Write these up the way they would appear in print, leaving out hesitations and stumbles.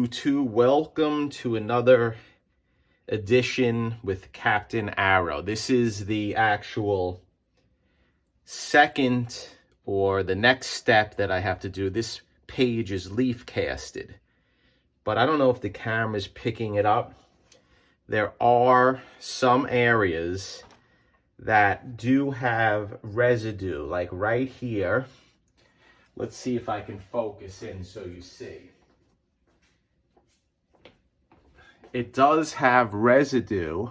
YouTube, welcome to another edition with Captain Arrow. This is the actual second or the next step that I have to do. This page is leaf casted, but I don't know if the camera is picking it up. There are some areas that do have residue, like right here. Let's see if I can focus in so you see. It does have residue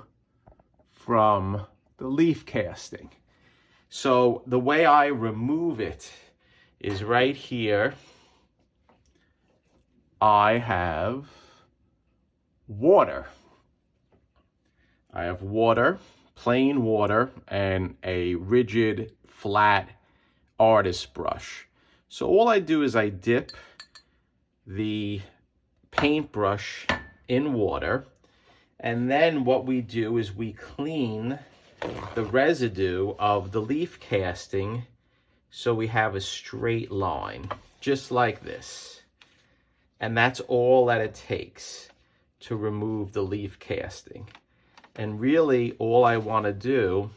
from the leaf casting. So the way I remove it is right here. I have water. I have water, plain water, and a rigid, flat artist brush. So all I do is I dip the paintbrush in water, and then what we do is we clean the residue of the leaf casting so we have a straight line, just like this. And that's all that it takes to remove the leaf casting. And really all I want to do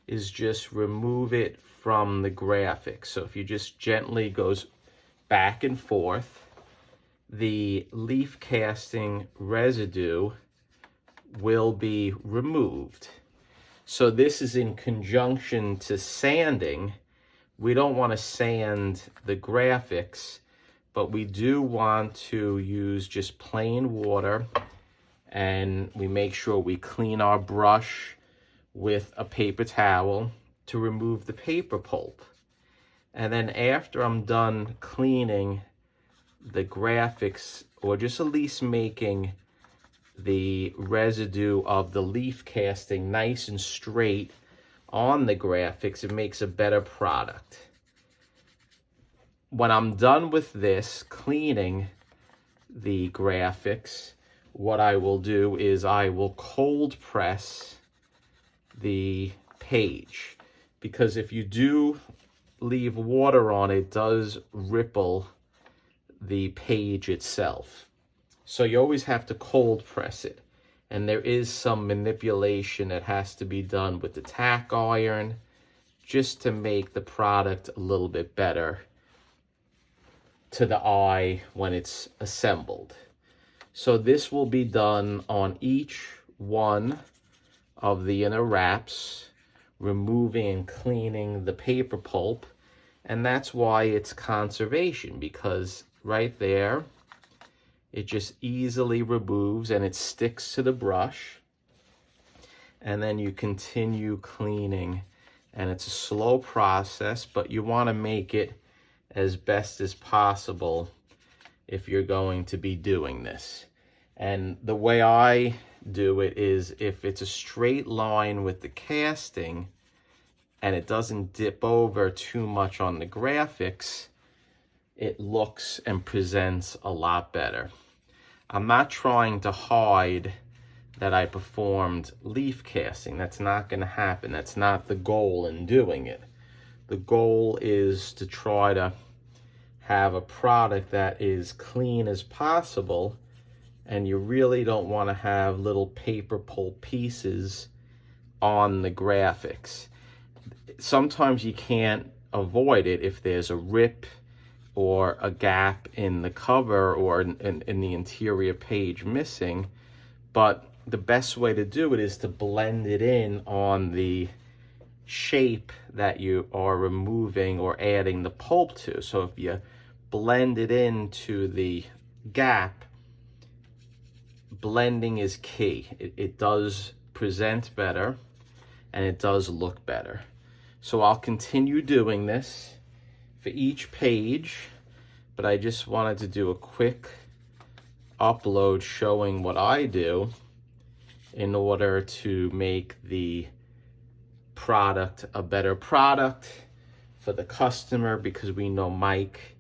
is just remove it from the graphic. So if you just gently goes back and forth, the leaf casting residue will be removed. So this is in conjunction to sanding. We don't want to sand the graphics, but we do want to use just plain water, and we make sure we clean our brush with a paper towel to remove the paper pulp. And then after I'm done cleaning the graphics, or just at least making the residue of the leaf casting nice and straight on the graphics, it makes a better product. When I'm done with this, cleaning the graphics, what I will do is I will cold press the page, because if you do leave water on it, it does ripple the page itself. So you always have to cold press it, and there is some manipulation that has to be done with the tack iron just to make the product a little bit better to the eye when it's assembled. So this will be done on each one of the inner wraps, removing and cleaning the paper pulp. And that's why it's conservation, because right there, it just easily removes and it sticks to the brush. And then you continue cleaning, and it's a slow process, but you want to make it as best as possible if you're going to be doing this. And the way I do it is, if it's a straight line with the casting and it doesn't dip over too much on the graphics, it looks and presents a lot better. I'm not trying to hide that I performed leaf casting. That's not going to happen. That's not the goal in doing it. The goal is to try to have a product that is clean as possible, and you really don't want to have little paper pulp pieces on the graphics. Sometimes you can't avoid it if there's a rip or a gap in the cover or in the interior page missing, but the best way to do it is to blend it in on the shape that you are removing or adding the pulp to. So if you blend it into the gap, blending is key. It does present better and it does look better. So I'll continue doing this for each page, but I just wanted to do a quick upload showing what I do in order to make the product a better product for the customer, because we know Mike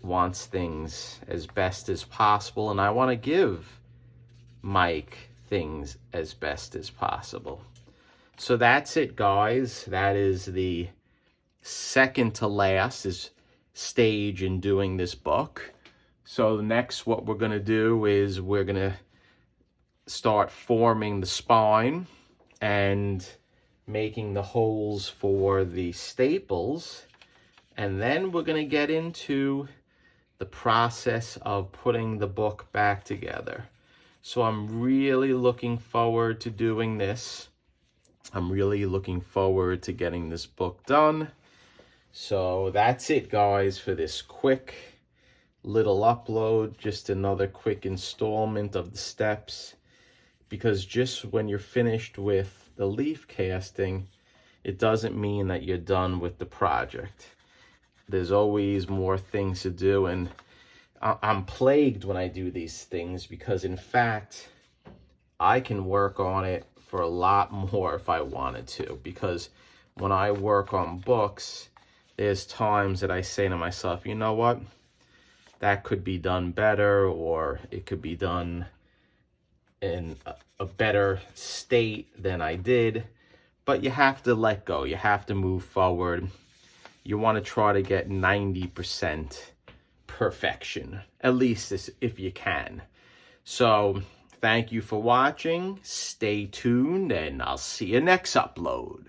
wants things as best as possible, and I want to give Mike things as best as possible. So that's it, guys. That is the second to last stage in doing this book. So next what we're going to do is we're going to start forming the spine and making the holes for the staples. And then we're going to get into the process of putting the book back together. So I'm really looking forward to doing this. I'm really looking forward to getting this book done. So that's it, guys, for this quick little upload. Just another quick installment of the steps. Because just when you're finished with the leaf casting, it doesn't mean that you're done with the project. There's always more things to do, and I'm plagued when I do these things because, in fact, I can work on it for a lot more if I wanted to. Because when I work on books, there's times that I say to myself, you know what? That could be done better, or it could be done in a better state than I did. But you have to let go. You have to move forward. You want to try to get 90% perfection, at least if you can. So thank you for watching. Stay tuned, and I'll see you next upload.